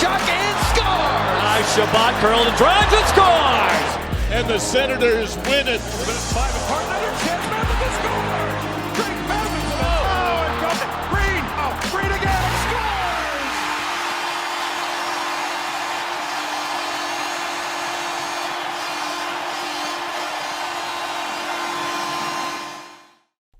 shot and scores! Chabot curled and drives and scores! And the Senators win it. Five apart, another chance, Madison scores! Drake Madison, oh, and got it. Green again, scores!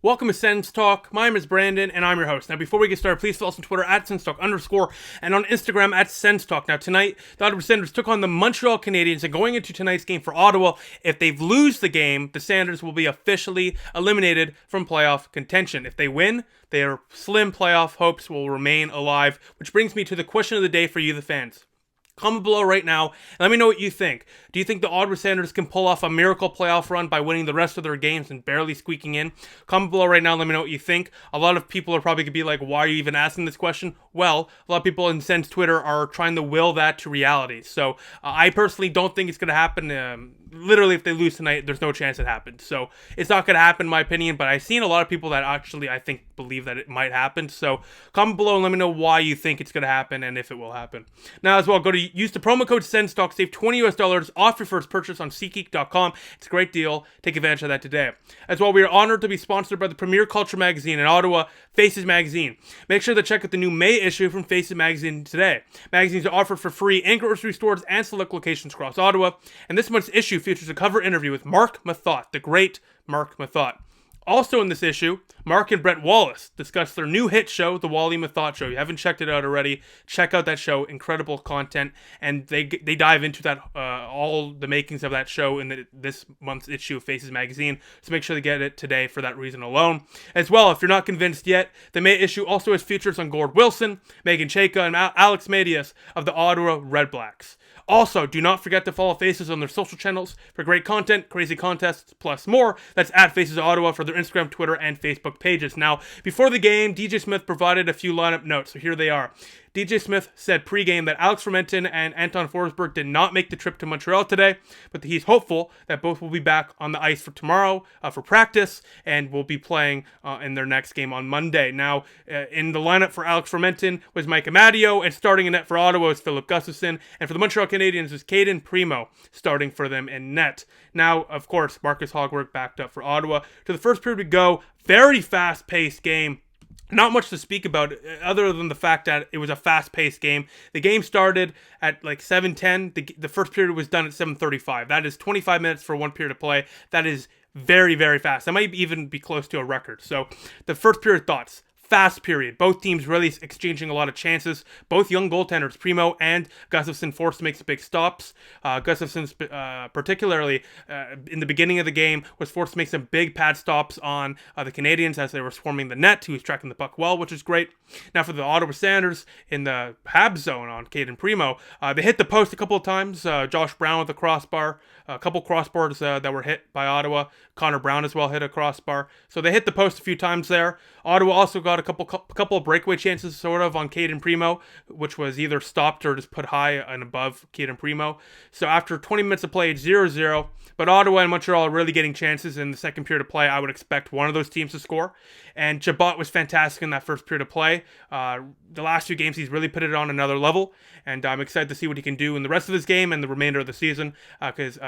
Welcome to SENS Talk. My name is Brandon, and I'm your host. Now, before we get started, please follow us on Twitter at SensTalk_, and on Instagram at SensTalk. Now, tonight, the Ottawa Senators took on the Montreal Canadiens, and going into tonight's game for Ottawa, if they lose the game, the Senators will be officially eliminated from playoff contention. If they win, their slim playoff hopes will remain alive, which brings me to the question of the day for you, the fans. Comment below right now and let me know what you think. Do you think the Ottawa Senators can pull off a miracle playoff run by winning the rest of their games and barely squeaking in? Comment below right now and let me know what you think. A lot of people are probably going to be like, why are you even asking this question? Well, a lot of people in Sens Twitter are trying to will that to reality. So I personally don't think it's going to happen. Literally, if they lose tonight, there's no chance it happens. So it's not going to happen in my opinion, but I've seen a lot of people that actually, I think, believe that it might happen. So comment below and let me know why you think it's going to happen and if it will happen. Now, as well, use the promo code SENSTALK, save $20 off your first purchase on SeatGeek.com. It's a great deal. Take advantage of that today. As well, we are honored to be sponsored by the premier culture magazine in Ottawa, Faces Magazine. Make sure to check out the new May issue from Faces Magazine today. Magazines are offered for free in grocery stores and select locations across Ottawa. And this month's issue features a cover interview with Mark Mathot, the great Mark Mathot. Also in this issue, Mark and Brett Wallace discuss their new hit show, The Wally Mathot Show. If you haven't checked it out already, check out that show. Incredible content, and they dive into that all the makings of that show in this month's issue of Faces Magazine. So make sure to get it today for that reason alone. As well, if you're not convinced yet, the May issue also has features on Gord Wilson, Megan Chayka, and Alex Medias of the Ottawa Red Blacks. Also, do not forget to follow Faces on their social channels for great content, crazy contests, plus more. That's at Faces Ottawa for their Instagram, Twitter, and Facebook pages. Now, before the game, DJ Smith provided a few lineup notes, so here they are. DJ Smith said pregame that Alex Fermenton and Anton Forsberg did not make the trip to Montreal today, but he's hopeful that both will be back on the ice for tomorrow for practice and will be playing in their next game on Monday. Now, in the lineup for Alex Fermenton was Mike Amadio, and starting in net for Ottawa was Filip Gustavsson, and for the Montreal Canadiens was Caden Primo starting for them in net. Now, of course, Marcus Hogwarth backed up for Ottawa. To the first period we go. Very fast-paced game. Not much to speak about other than the fact that it was a fast-paced game. The game started at like 7:10. The first period was done at 7:35. That is 25 minutes for one period of play. That is very, very fast. That might even be close to a record. So the first period thoughts. Fast period. Both teams really exchanging a lot of chances. Both young goaltenders, Primo and Gustafsson, forced to make some big stops. Gustafsson, particularly in the beginning of the game, was forced to make some big pad stops on the Canadiens as they were swarming the net. He was tracking the puck well, which is great. Now for the Ottawa Senators in the Habs zone on Caden Primo, they hit the post a couple of times. Josh Brown with a crossbar. A couple crossbars that were hit by Ottawa. Connor Brown as well hit a crossbar. So they hit the post a few times there. Ottawa also got a couple of breakaway chances sort of on Caden Primo, which was either stopped or just put high and above Caden Primo. So after 20 minutes of play, it's 0-0. But Ottawa and Montreal are really getting chances in the second period of play. I would expect one of those teams to score. And Chabot was fantastic in that first period of play. The last few games, he's really put it on another level. And I'm excited to see what he can do in the rest of this game and the remainder of the season. Because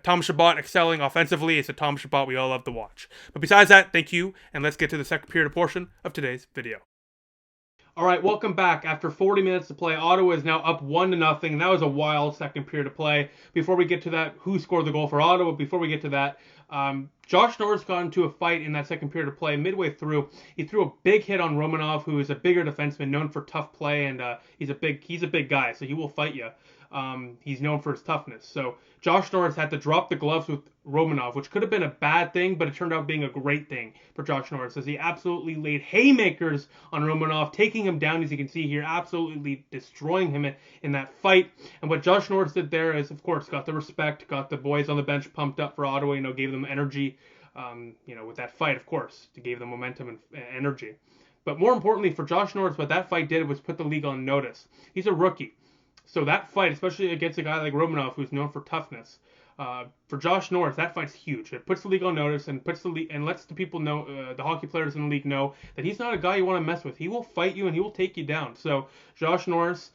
Tom Chabot excelling offensively is a Tom Chabot we all love to watch. But besides that, thank you. And let's get to the second period portion of today's video. All right, welcome back. After 40 minutes to play, Ottawa is now up 1-0. And that was a wild second period of play. Before we get to that, who scored the goal for Ottawa? Before we get to that, Josh Norris got into a fight in that second period of play. Midway through, he threw a big hit on Romanov, who is a bigger defenseman, known for tough play, and he's a big guy, so he will fight you. He's known for his toughness. So Josh Norris had to drop the gloves with Romanov, which could have been a bad thing, but it turned out being a great thing for Josh Norris, as he absolutely laid haymakers on Romanov, taking him down, as you can see here, absolutely destroying him in that fight. And what Josh Norris did there is, of course, got the respect, got the boys on the bench pumped up for Ottawa, gave them energy, with that fight, of course, to give them momentum and energy. But more importantly for Josh Norris, what that fight did was put the league on notice. He's a rookie. So that fight, especially against a guy like Romanov, who's known for toughness, for Josh Norris, that fight's huge. It puts the league on notice and lets the people know, the hockey players in the league know that he's not a guy you want to mess with. He will fight you and he will take you down. So Josh Norris,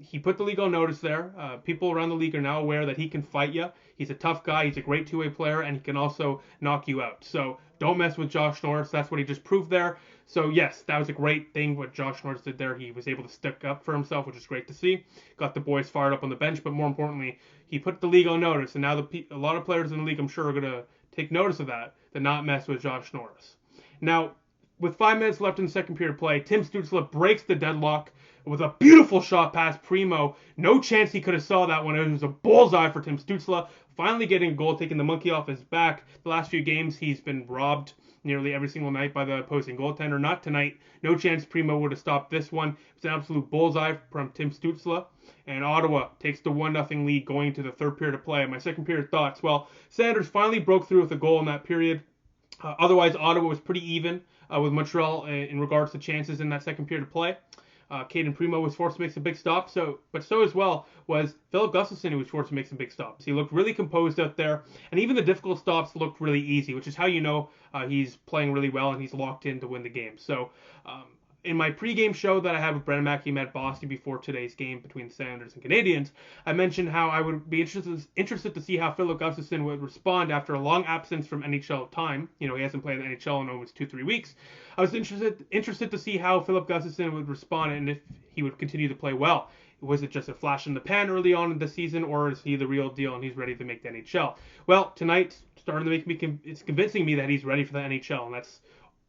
He put the league on notice there. People around the league are now aware that he can fight you. He's a tough guy. He's a great two-way player, and he can also knock you out. So don't mess with Josh Norris. That's what he just proved there. So yes, that was a great thing what Josh Norris did there. He was able to stick up for himself, which is great to see. Got the boys fired up on the bench, but more importantly, he put the league on notice. And now a lot of players in the league, I'm sure, are going to take notice of that, to not mess with Josh Norris. Now, with 5 minutes left in the second period of play, Tim Stützle breaks the deadlock with a beautiful shot past Primo. No chance he could have saw that one. It was a bullseye for Tim Stützle. Finally getting a goal, taking the monkey off his back. The last few games, he's been robbed nearly every single night by the opposing goaltender. Not tonight. No chance Primo would have stopped this one. It's an absolute bullseye from Tim Stützle. And Ottawa takes the 1-0 lead going into the third period of play. My second period thoughts. Well, Sanders finally broke through with a goal in that period. Otherwise, Ottawa was pretty even with Montreal in regards to chances in that second period of play. Caden Primo was forced to make some big stops, but so as well was Filip Gustavsson, who was forced to make some big stops. He looked really composed out there, and even the difficult stops looked really easy, which is how you know he's playing really well and he's locked in to win the game. So in my pregame show that I had with Brennan Mackey and Matt Bosty before today's game between the Senators and Canadiens, I mentioned how I would be interested to see how Filip Gustavsson would respond after a long absence from NHL time. You know, he hasn't played in the NHL in almost 2-3 weeks. I was interested to see how Filip Gustavsson would respond and if he would continue to play well. Was it just a flash in the pan early on in the season, or is he the real deal and he's ready to make the NHL? Well, tonight starting to make me it's convincing me that he's ready for the NHL, and that's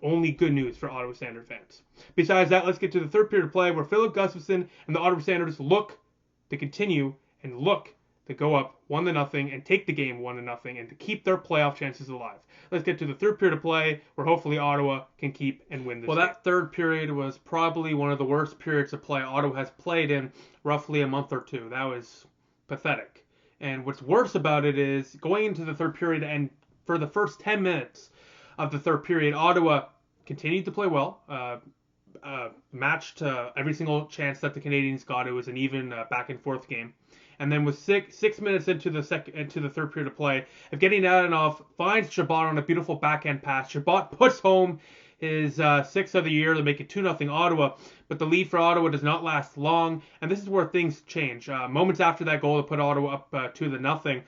only good news for Ottawa Senators fans. Besides that, let's get to the third period of play where Filip Gustavsson and the Ottawa Senators look to continue and look to go up 1-0 and take the game 1-0 and to keep their playoff chances alive. Let's get to the third period of play where hopefully Ottawa can keep and win this game. Well, that third period was probably one of the worst periods of play Ottawa has played in roughly a month or two. That was pathetic. And what's worse about it is going into the third period and for the first 10 minutes of the third period, Ottawa continued to play well, matched every single chance that the Canadiens got. It was an even back and forth game. And then with six minutes into the third period of play, Evgeny finds Chabot on a beautiful backhand pass. Chabot puts home his sixth of the year to make it 2-0 Ottawa, but the lead for Ottawa does not last long, and this is where things change. Moments after that goal to put Ottawa up 2-0,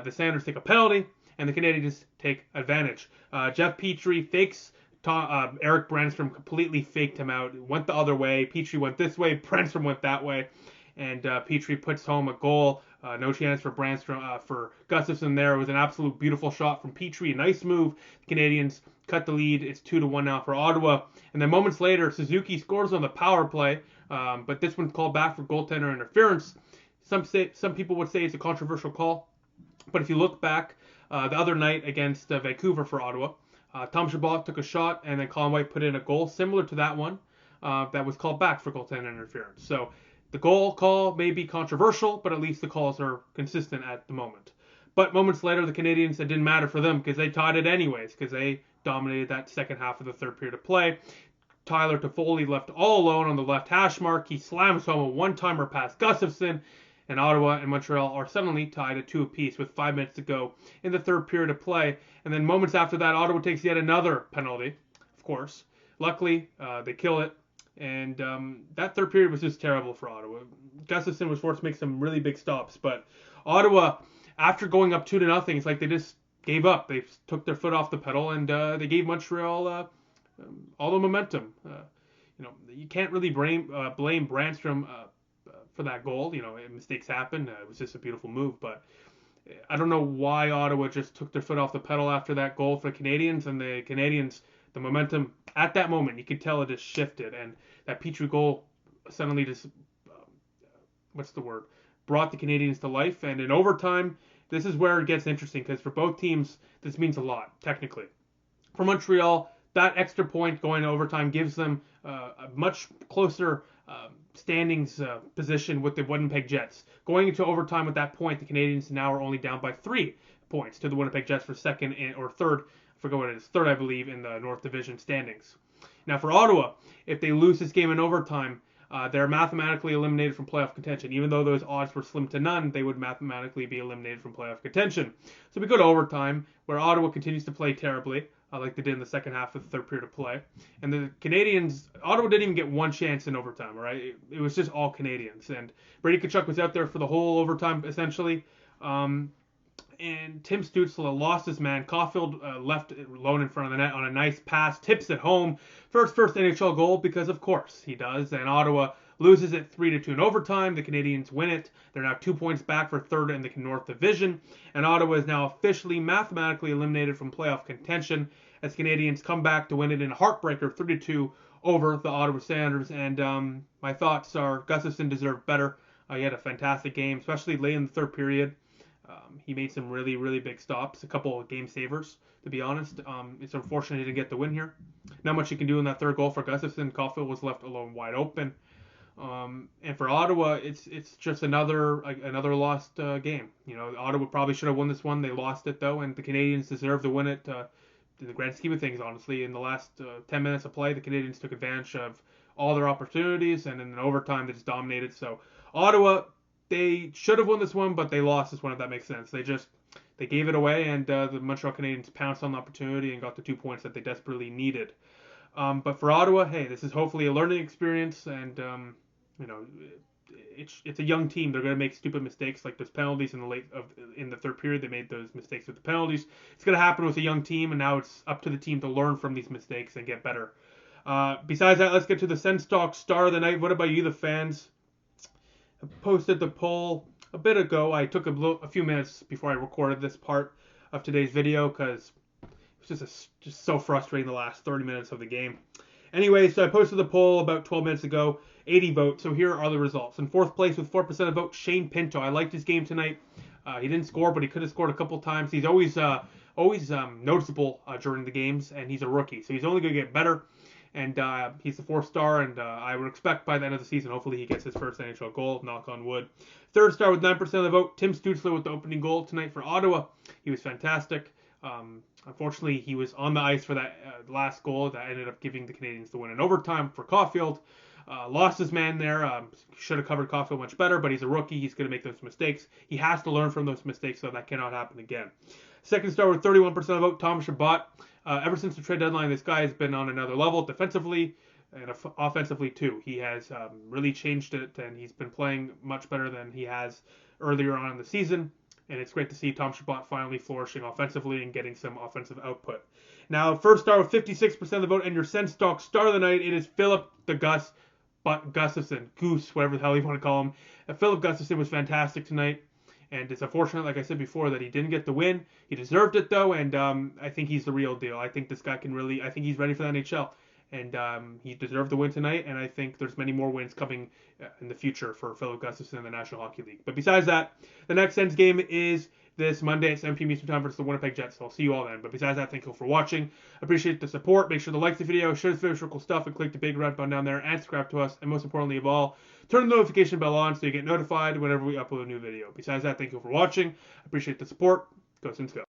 the Senators take a penalty, and the Canadiens take advantage. Jeff Petrie fakes Eric Brännström, completely faked him out. Went the other way. Petrie went this way. Brännström went that way. And Petrie puts home a goal. No chance for Brännström, for Gustafsson there. It was an absolute beautiful shot from Petrie. A nice move. The Canadiens cut the lead. It's 2-1 now for Ottawa. And then moments later, Suzuki scores on the power play. But this one's called back for goaltender interference. Some people would say it's a controversial call. But if you look back, the other night against Vancouver for Ottawa, Tom Chabot took a shot, and then Colin White put in a goal similar to that one that was called back for goaltender interference. So the goal call may be controversial, but at least the calls are consistent at the moment. But moments later, the Canadiens, it didn't matter for them because they tied it anyways, because they dominated that second half of the third period of play. Tyler Toffoli left all alone on the left hash mark. He slams home a one-timer past Gustafsson, and Ottawa and Montreal are suddenly tied at 2 apiece with 5 minutes to go in the third period of play. And then moments after that, Ottawa takes yet another penalty, of course. Luckily, they kill it. And that third period was just terrible for Ottawa. Gustafsson was forced to make some really big stops. But Ottawa, after going up 2-0, it's like they just gave up. They took their foot off the pedal, and they gave Montreal all the momentum. You can't really blame Brännström for that goal. Mistakes happen. It was just a beautiful move, but I don't know why Ottawa just took their foot off the pedal after that goal for the Canadiens, and the Canadiens, the momentum at that moment, you could tell it just shifted, and that Petrie goal suddenly just, brought the Canadiens to life, and in overtime, this is where it gets interesting, because for both teams, this means a lot, technically. For Montreal, that extra point going to overtime gives them a much closer standings position with the Winnipeg Jets. Going into overtime at that point, the Canadiens now are only down by 3 points to the Winnipeg Jets for second or third. I forget what it is. Third, I believe, in the North Division standings. Now for Ottawa, if they lose this game in overtime, they're mathematically eliminated from playoff contention. Even though those odds were slim to none, they would mathematically be eliminated from playoff contention. So we go to overtime, where Ottawa continues to play terribly. like they did in the second half of the third period of play. And the Canadiens, Ottawa didn't even get one chance in overtime, all right? It was just all Canadians. And Brady Tkachuk was out there for the whole overtime, essentially. And Tim Stützle lost his man. Caulfield left it alone in front of the net on a nice pass, tips it home. First NHL goal, because of course he does. And Ottawa loses it 3-2 in overtime. The Canadiens win it. They're now 2 points back for third in the North Division. And Ottawa is now officially mathematically eliminated from playoff contention as Canadiens come back to win it in a heartbreaker 3-2 over the Ottawa Senators. And my thoughts are Gustavsson deserved better. He had a fantastic game, especially late in the third period. He made some really, really big stops, a couple of game savers, to be honest. It's unfortunate he didn't get the win here. Not much you can do in that third goal for Gustavsson. Caulfield was left alone wide open. And for Ottawa, it's just another lost game. You know, Ottawa probably should have won this one. They lost it, though, and the Canadiens deserve to win it. In the grand scheme of things, honestly, in the last 10 minutes of play, the Canadiens took advantage of all their opportunities, and in overtime, they just dominated. So Ottawa, they should have won this one, but they lost this one, if that makes sense. They gave it away, and the Montreal Canadiens pounced on the opportunity and got the 2 points that they desperately needed. But for Ottawa, hey, this is hopefully a learning experience, and you know, it's a young team. They're going to make stupid mistakes, like those penalties in the third period. They made those mistakes with the penalties. It's going to happen with a young team, and now it's up to the team to learn from these mistakes and get better. Besides that, let's get to the SENS Talk Star of the Night. What about you, the fans? I posted the poll a bit ago. I took a few minutes before I recorded this part of today's video because it was just so frustrating the last 30 minutes of the game. Anyway, so I posted the poll about 12 minutes ago, 80 votes. So here are the results. In fourth place with 4% of votes, Shane Pinto. I liked his game tonight. He didn't score, but he could have scored a couple times. He's always noticeable during the games, and he's a rookie, so he's only going to get better. And he's the fourth star, and I would expect by the end of the season, hopefully he gets his first NHL goal, knock on wood. Third star with 9% of the vote, Tim Stützle with the opening goal tonight for Ottawa. He was fantastic. Unfortunately, he was on the ice for that last goal that ended up giving the Canadiens the win in overtime for Caulfield. Lost his man there. Should have covered Caulfield much better, but he's a rookie. He's going to make those mistakes. He has to learn from those mistakes, so that cannot happen again. Second star with 31% of the vote, Thomas Chabot. Ever since the trade deadline, this guy has been on another level defensively and offensively too. He has really changed it, and he's been playing much better than he has earlier on in the season. And it's great to see Tom Chabot finally flourishing offensively and getting some offensive output. Now, first star with 56% of the vote, and your SENS Talk Star of the Night, it is Filip Gustavsson, Goose, whatever the hell you want to call him. Filip Gustavsson was fantastic tonight. And it's unfortunate, like I said before, that he didn't get the win. He deserved it, though, and I think he's the real deal. I think this guy I think he's ready for the NHL. And he deserved the win tonight, and I think there's many more wins coming in the future for Filip Gustavsson in the National Hockey League. But besides that, the next SENS game is this Monday at 7 p.m. Eastern Time versus the Winnipeg Jets. So I'll see you all then. But besides that, thank you all for watching. Appreciate the support. Make sure to like the video, share this video with your cool stuff, and click the big red button down there, and subscribe to us. And most importantly of all, turn the notification bell on so you get notified whenever we upload a new video. Besides that, thank you for watching. Appreciate the support. Go SENS Go.